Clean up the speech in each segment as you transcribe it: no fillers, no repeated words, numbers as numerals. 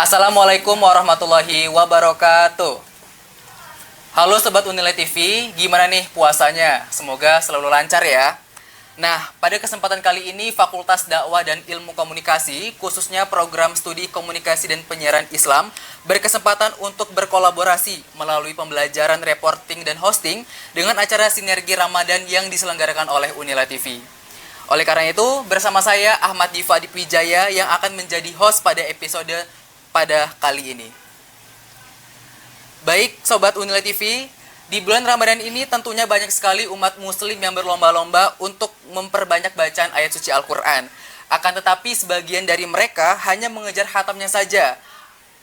Assalamualaikum warahmatullahi wabarakatuh. Halo Sobat Unilai TV, gimana nih puasanya? Semoga selalu lancar ya. Nah, pada kesempatan kali ini Fakultas Dakwah dan Ilmu Komunikasi, khususnya program studi komunikasi dan penyiaran Islam, berkesempatan untuk berkolaborasi melalui pembelajaran reporting dan hosting dengan acara Sinergi Ramadan yang diselenggarakan oleh Unilai TV. Oleh karena itu, bersama saya Ahmad Diva Dipwijaya yang akan menjadi host pada episode pada kali ini. Baik, Sobat Unilai TV, di bulan Ramadan ini tentunya banyak sekali umat muslim yang berlomba-lomba untuk memperbanyak bacaan ayat suci Al-Quran. Akan tetapi sebagian dari mereka hanya mengejar hatamnya saja.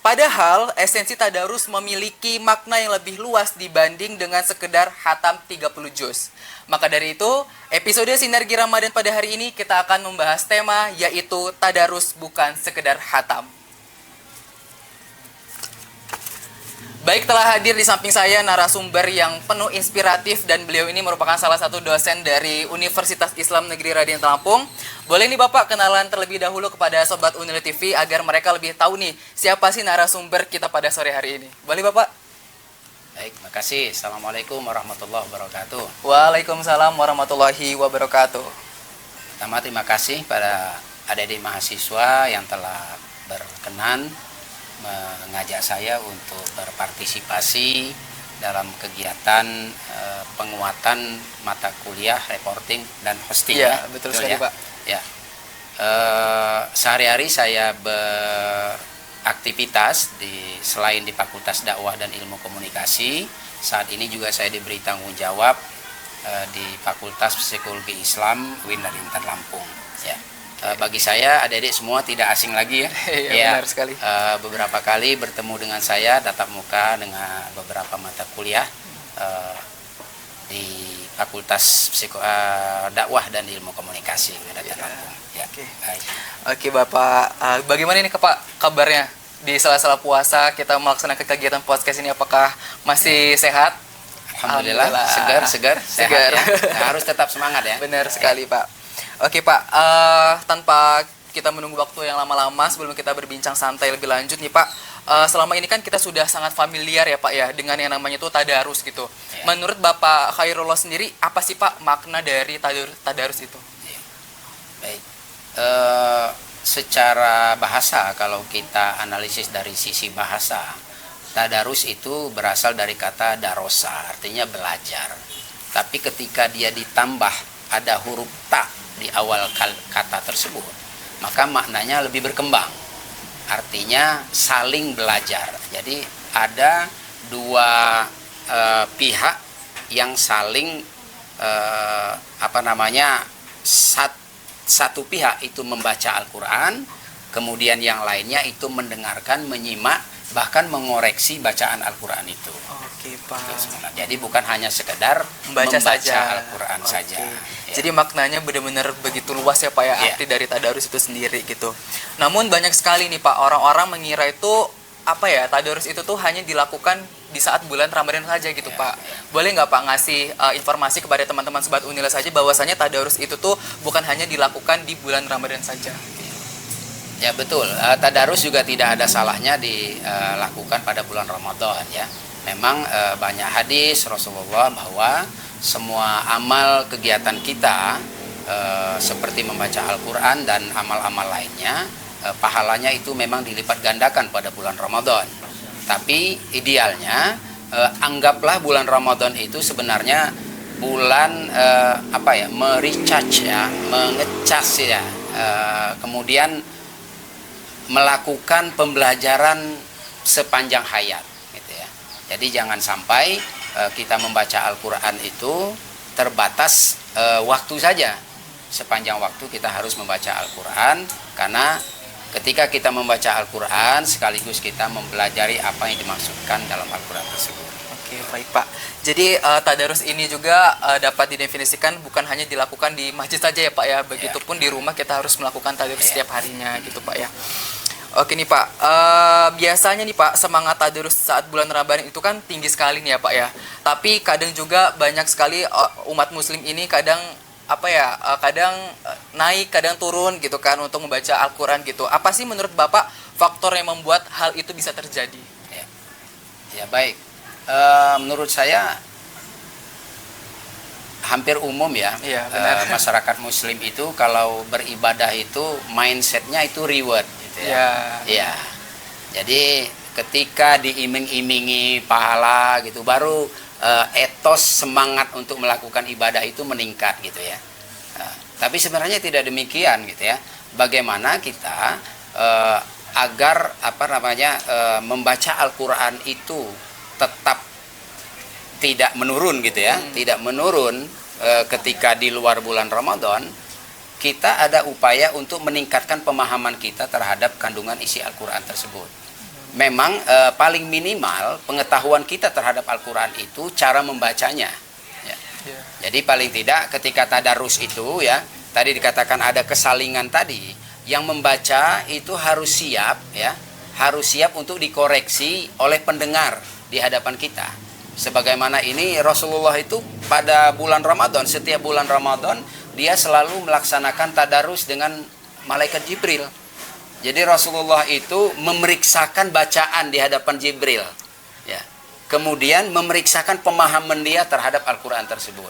Padahal esensi tadarus memiliki makna yang lebih luas dibanding dengan sekedar hatam 30 juz. Maka dari itu, episode Sinergi Ramadan pada hari ini kita akan membahas tema yaitu tadarus bukan sekedar hatam. Baik, telah hadir di samping saya narasumber yang penuh inspiratif dan beliau ini merupakan salah satu dosen dari Universitas Islam Negeri Raden Lampung. Boleh nih Bapak kenalan terlebih dahulu kepada Sobat Unilai TV agar mereka lebih tahu nih siapa sih narasumber kita pada sore hari ini. Boleh Bapak? Baik, makasih. Assalamualaikum warahmatullahi wabarakatuh. Waalaikumsalam warahmatullahi wabarakatuh. Pertama, terima kasih pada adik-adik mahasiswa yang telah berkenan mengajak saya untuk berpartisipasi dalam kegiatan penguatan mata kuliah reporting dan hosting. Iya, betul sekali ya. Pak. Ya. Sehari-hari saya beraktivitas selain di Fakultas Dakwah dan Ilmu Komunikasi. Saat ini juga saya diberi tanggung jawab di Fakultas Psikologi Islam UIN Raden Lampung. Ya. Bagi saya adik-adik semua tidak asing lagi ya. Ya, benar sekali. Beberapa kali bertemu dengan saya tatap muka dengan beberapa mata kuliah di Fakultas Dakwah dan Ilmu Komunikasi Raden Lampung. Ya. Oke Bapak, bagaimana ini Pak kabarnya di sela-sela puasa kita melaksanakan kegiatan podcast ini, apakah masih sehat? Alhamdulillah. Segar, sehat ya. Nah, harus tetap semangat ya. Benar sekali Pak. Oke Pak, tanpa kita menunggu waktu yang lama-lama sebelum kita berbincang santai lebih lanjut nih Pak, selama ini kan kita sudah sangat familiar ya Pak ya dengan yang namanya itu tadarus gitu. Ya. Menurut Bapak Khairullah sendiri, apa sih Pak makna dari tadarus itu? Ya. Baik, secara bahasa kalau kita analisis dari sisi bahasa, tadarus itu berasal dari kata darosa, artinya belajar. Tapi ketika dia ditambah ada huruf ta di awal kata tersebut, maka maknanya lebih berkembang. Artinya saling belajar. Jadi ada dua pihak yang saling satu pihak itu membaca Al-Quran, kemudian yang lainnya itu mendengarkan, menyimak, bahkan mengoreksi bacaan Al-Quran itu. Oke Pak. Jadi bukan hanya sekedar membaca saja Al-Quran saja. Ya. Jadi maknanya benar-benar begitu luas ya Pak ya, arti dari tadarus itu sendiri gitu. Namun banyak sekali nih Pak orang-orang mengira itu tadarus itu tuh hanya dilakukan di saat bulan Ramadan saja gitu Pak. Boleh nggak Pak ngasih informasi kepada teman-teman Sobat Unilai saja bahwasanya tadarus itu tuh bukan hanya dilakukan di bulan Ramadan saja. Ya betul, tadarus juga tidak ada salahnya dilakukan pada bulan Ramadan ya. Memang banyak hadis Rasulullah bahwa semua amal kegiatan kita seperti membaca Al-Quran dan amal-amal lainnya, pahalanya itu memang dilipat gandakan pada bulan Ramadan. Tapi idealnya anggaplah bulan Ramadan itu sebenarnya bulan merecharge ya, mengecas ya, kemudian melakukan pembelajaran sepanjang hayat gitu ya. Jadi jangan sampai kita membaca Al-Quran itu terbatas waktu saja. Sepanjang waktu kita harus membaca Al-Quran, karena ketika kita membaca Al-Quran sekaligus kita mempelajari apa yang dimaksudkan dalam Al-Quran tersebut. Oke, baik Pak. Jadi tadarus ini juga dapat didefinisikan bukan hanya dilakukan di masjid saja ya Pak ya. Begitupun di rumah kita harus melakukan tadarus setiap harinya gitu Pak ya. Oke nih Pak, biasanya nih Pak semangat tadarus saat bulan Ramadan itu kan tinggi sekali nih ya Pak ya. Tapi kadang juga banyak sekali umat muslim ini kadang apa ya, kadang naik, kadang turun gitu kan untuk membaca Al-Quran gitu. Apa sih menurut Bapak faktor yang membuat hal itu bisa terjadi? Ya, ya baik. Menurut saya hampir umum ya, Iya, benar. masyarakat Muslim itu kalau beribadah itu mindsetnya itu reward, gitu ya. Ya. Ya, jadi ketika diiming-imingi pahala gitu, baru etos semangat untuk melakukan ibadah itu meningkat gitu ya. Tapi sebenarnya tidak demikian gitu ya. Bagaimana kita agar membaca Al-Quran itu tetap tidak menurun gitu ya, tidak menurun ketika di luar bulan Ramadan. Kita ada upaya untuk meningkatkan pemahaman kita terhadap kandungan isi Al-Quran tersebut. Memang paling minimal pengetahuan kita terhadap Al-Quran itu cara membacanya ya. Jadi paling tidak ketika tadarus itu ya, tadi dikatakan ada kesalingan tadi, yang membaca itu harus siap ya, harus siap untuk dikoreksi oleh pendengar di hadapan kita. Sebagaimana ini Rasulullah itu pada bulan Ramadan, setiap bulan Ramadan dia selalu melaksanakan tadarus dengan malaikat Jibril. Jadi Rasulullah itu memeriksakan bacaan di hadapan Jibril ya. Kemudian memeriksakan pemahaman dia terhadap Al-Quran tersebut.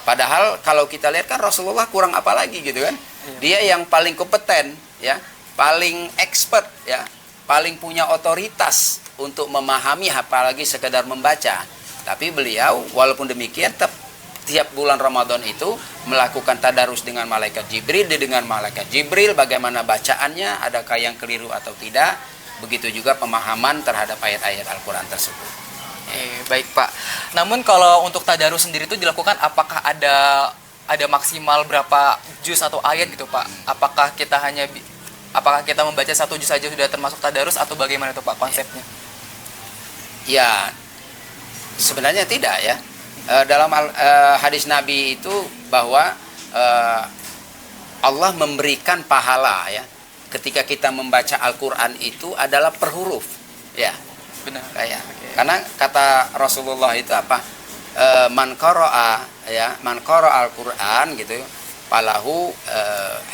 Padahal kalau kita lihat kan Rasulullah kurang apa lagi gitu kan. Dia yang paling kompeten ya, paling expert ya, paling punya otoritas untuk memahami apalagi sekedar membaca. Tapi beliau walaupun demikian tiap bulan Ramadan itu melakukan tadarus dengan malaikat Jibril, dengan malaikat Jibril bagaimana bacaannya, adakah yang keliru atau tidak. Begitu juga pemahaman terhadap ayat-ayat Al-Quran tersebut. Baik Pak. Namun kalau untuk tadarus sendiri itu dilakukan, apakah ada maksimal berapa juz atau ayat gitu Pak? Apakah kita membaca satu juz saja sudah termasuk tadarus atau bagaimana itu Pak konsepnya? Ya, sebenarnya tidak ya. Dalam hadis Nabi itu bahwa Allah memberikan pahala ya ketika kita membaca Al-Quran itu adalah per huruf ya. Benar. Ya. Karena kata Rasulullah itu apa? Man qara'a ya, man qara'a Al-Quran gitu, falahu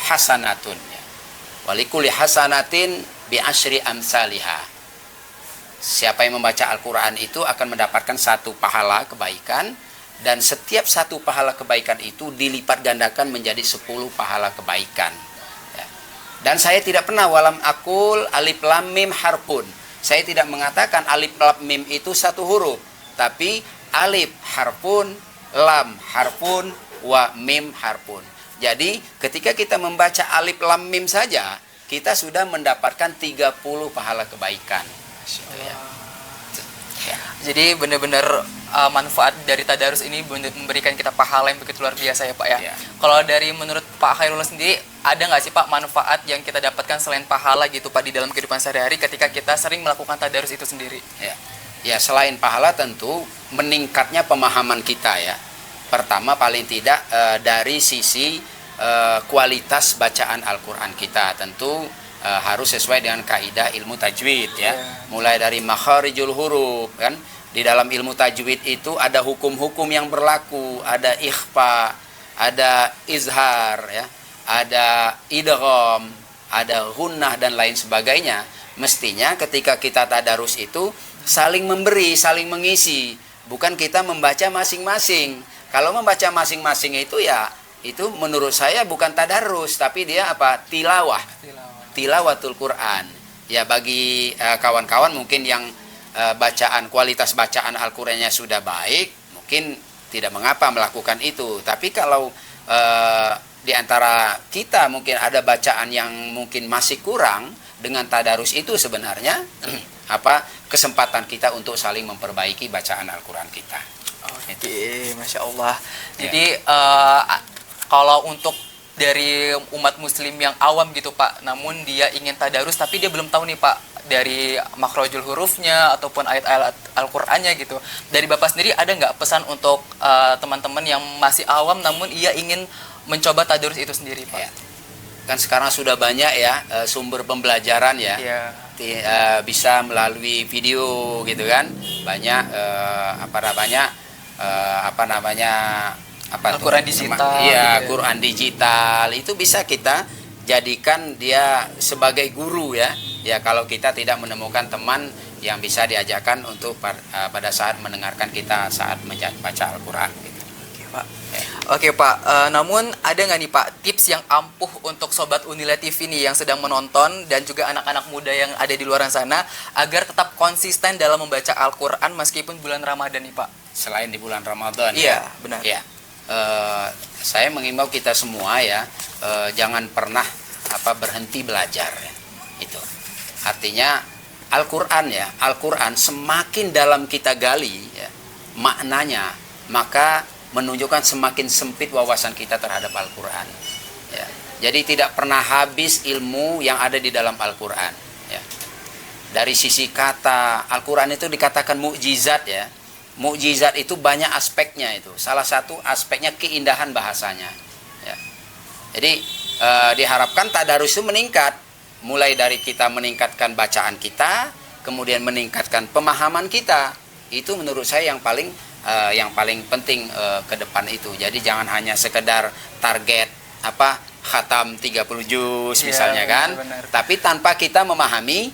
hasanatun ya. Walikulli hasanatin bi asyri amsalihah. Siapa yang membaca Al-Quran itu akan mendapatkan satu pahala kebaikan, dan setiap satu pahala kebaikan itu dilipat gandakan menjadi 10 pahala kebaikan ya. Dan saya tidak pernah walam akul alif lam mim harpun. Saya tidak mengatakan alif lam mim itu satu huruf, tapi alif harpun, lam harpun, wa mim harpun. Jadi ketika kita membaca alif lam mim saja, kita sudah mendapatkan 30 pahala kebaikan. Ya. Jadi benar-benar manfaat dari tadarus ini memberikan kita pahala yang begitu luar biasa ya Pak ya. Ya. Kalau dari menurut Pak Khairullah sendiri, ada nggak sih Pak manfaat yang kita dapatkan selain pahala gitu Pak di dalam kehidupan sehari-hari ketika kita sering melakukan tadarus itu sendiri? Ya, selain pahala tentu meningkatnya pemahaman kita ya. Pertama paling tidak dari sisi kualitas bacaan Al-Quran kita tentu harus sesuai dengan kaidah ilmu tajwid ya. Mulai dari makharijul huruf kan. Di dalam ilmu tajwid itu ada hukum-hukum yang berlaku, ada ikhfa, ada izhar ya, ada idgham, ada gunnah dan lain sebagainya. Mestinya ketika kita tadarus itu saling memberi, saling mengisi, bukan kita membaca masing-masing. Kalau membaca masing-masing itu ya itu menurut saya bukan tadarus, tapi dia apa? Tilawatul Quran. Ya bagi kawan-kawan mungkin yang kualitas bacaan Al-Qurannya sudah baik, mungkin tidak mengapa melakukan itu. Tapi kalau di antara kita mungkin ada bacaan yang mungkin masih kurang, dengan tadarus itu sebenarnya kesempatan kita untuk saling memperbaiki bacaan Al-Quran kita. Oke, Masya Allah. Jadi kalau untuk dari umat muslim yang awam gitu Pak, namun dia ingin tadarus tapi dia belum tahu nih Pak dari makhrajul hurufnya ataupun ayat-ayat Al-Qur'annya gitu. Dari Bapak sendiri ada nggak pesan untuk teman-teman yang masih awam namun ia ingin mencoba tadarus itu sendiri Pak? Ya. Kan sekarang sudah banyak ya sumber pembelajaran ya. Bisa melalui video gitu kan. Banyak apa tuh? Al-Quran digital. Iya, gitu ya. Quran digital itu bisa kita jadikan dia sebagai guru ya. Ya kalau kita tidak menemukan teman yang bisa diajarkan untuk pada saat mendengarkan kita saat baca Al-Quran gitu. Oke Pak. Ya. Oke Pak, namun ada nggak nih Pak tips yang ampuh untuk Sobat Unila TV nih yang sedang menonton dan juga anak-anak muda yang ada di luar sana agar tetap konsisten dalam membaca Al-Quran meskipun bulan Ramadan nih Pak? Selain di bulan Ramadan Iya, ya. benar. Ya. Saya mengimbau kita semua ya, jangan pernah berhenti belajar ya. Itu. Artinya Al-Quran ya, Al-Quran semakin dalam kita gali ya, maknanya, maka menunjukkan semakin sempit wawasan kita terhadap Al-Quran ya. Jadi tidak pernah habis ilmu yang ada di dalam Al-Quran ya. Dari sisi kata, Al-Quran itu dikatakan mukjizat ya. Mukjizat itu banyak aspeknya itu. Salah satu aspeknya keindahan bahasanya ya. Jadi diharapkan tadarus itu meningkat, mulai dari kita meningkatkan bacaan kita, kemudian meningkatkan pemahaman kita. Itu menurut saya yang paling penting ke depan itu. Jadi jangan hanya sekedar target khatam 30 juz misalnya kan, benar. tapi tanpa kita memahami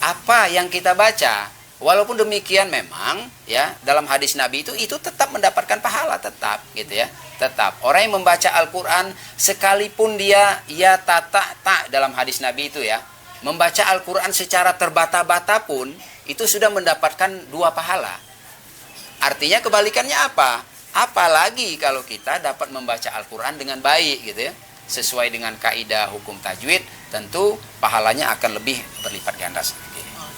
apa yang kita baca. Walaupun demikian memang ya dalam hadis Nabi itu tetap mendapatkan pahala tetap gitu ya. Tetap orang yang membaca Al-Qur'an sekalipun dia tak dalam hadis Nabi itu ya, membaca Al-Qur'an secara terbata-bata pun itu sudah mendapatkan 2 pahala. Artinya kebalikannya apa? Apalagi kalau kita dapat membaca Al-Quran dengan baik gitu ya, sesuai dengan kaidah hukum tajwid, tentu pahalanya akan lebih berlipat ganda.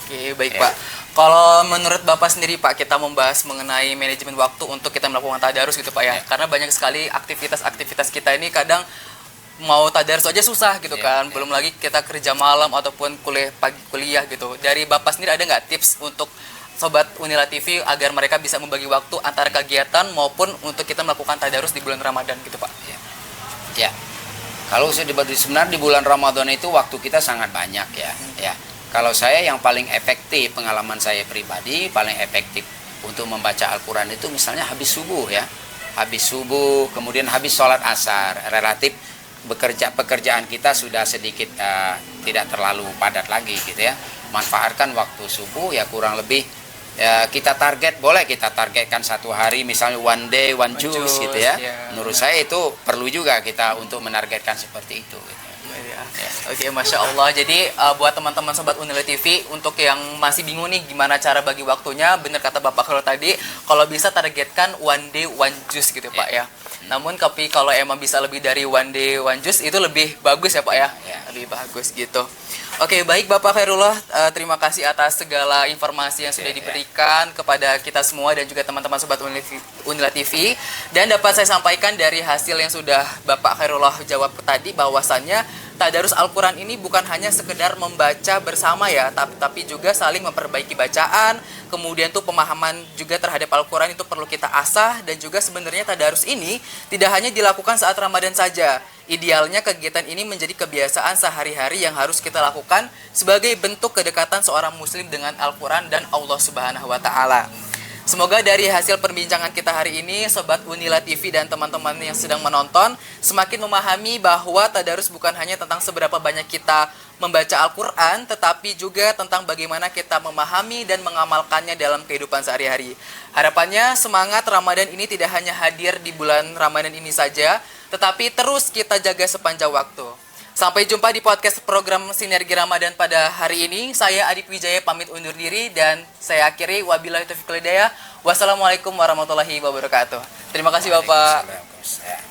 Oke, baik Ya. Pak. Kalau menurut Bapak sendiri Pak, kita membahas mengenai manajemen waktu untuk kita melakukan tadarus gitu Pak ya. Karena banyak sekali aktivitas-aktivitas kita ini kadang mau tadarus aja susah gitu kan. Belum lagi kita kerja malam ataupun kuliah gitu. Dari Bapak sendiri ada nggak tips untuk Sobat Unila TV agar mereka bisa membagi waktu antara kegiatan maupun untuk kita melakukan tadarus di bulan Ramadan gitu Pak? Ya. Kalau sebenarnya di bulan Ramadan itu waktu kita sangat banyak ya. Ya. Kalau saya yang paling efektif, pengalaman saya pribadi paling efektif untuk membaca Al-Quran itu misalnya habis subuh ya. Habis subuh, kemudian habis sholat asar. Relatif pekerjaan kita sudah sedikit tidak terlalu padat lagi gitu ya. Manfaatkan waktu subuh ya kurang lebih ya, kita targetkan satu hari misalnya one day one juice gitu ya. Menurut saya itu perlu juga kita untuk menargetkan seperti itu gitu. Ya. Oke, Masya Allah. Jadi buat teman-teman Sobat Unila TV untuk yang masih bingung nih gimana cara bagi waktunya, bener kata Bapak Khairul tadi, kalau bisa targetkan one day one juice gitu Pak ya. Namun tapi kalau emang bisa lebih dari one day one juice itu lebih bagus ya Pak ya. Lebih bagus gitu. Oke, baik Bapak Khairullah, terima kasih atas segala informasi yang sudah diberikan kepada kita semua dan juga teman-teman Sobat Unila TV. Dan dapat saya sampaikan dari hasil yang sudah Bapak Khairullah jawab tadi bahwasannya tadarus Al-Quran ini bukan hanya sekedar membaca bersama ya, tapi juga saling memperbaiki bacaan, kemudian tuh pemahaman juga terhadap Al-Quran itu perlu kita asah, dan juga sebenarnya tadarus ini tidak hanya dilakukan saat Ramadan saja. Idealnya kegiatan ini menjadi kebiasaan sehari-hari yang harus kita lakukan sebagai bentuk kedekatan seorang muslim dengan Al-Quran dan Allah Subhanahu wa Ta'ala. Semoga dari hasil perbincangan kita hari ini, Sobat Unila TV dan teman-teman yang sedang menonton semakin memahami bahwa tadarus bukan hanya tentang seberapa banyak kita membaca Al-Quran, tetapi juga tentang bagaimana kita memahami dan mengamalkannya dalam kehidupan sehari-hari. Harapannya semangat Ramadan ini tidak hanya hadir di bulan Ramadan ini saja, tetapi terus kita jaga sepanjang waktu. Sampai jumpa di podcast program Sinergi Ramadan pada hari ini. Saya Adip Wijaya pamit undur diri dan saya akhiri wabillahi taufiq wal hidayah. Wassalamualaikum warahmatullahi wabarakatuh. Terima kasih Bapak. Waalaikumsalam.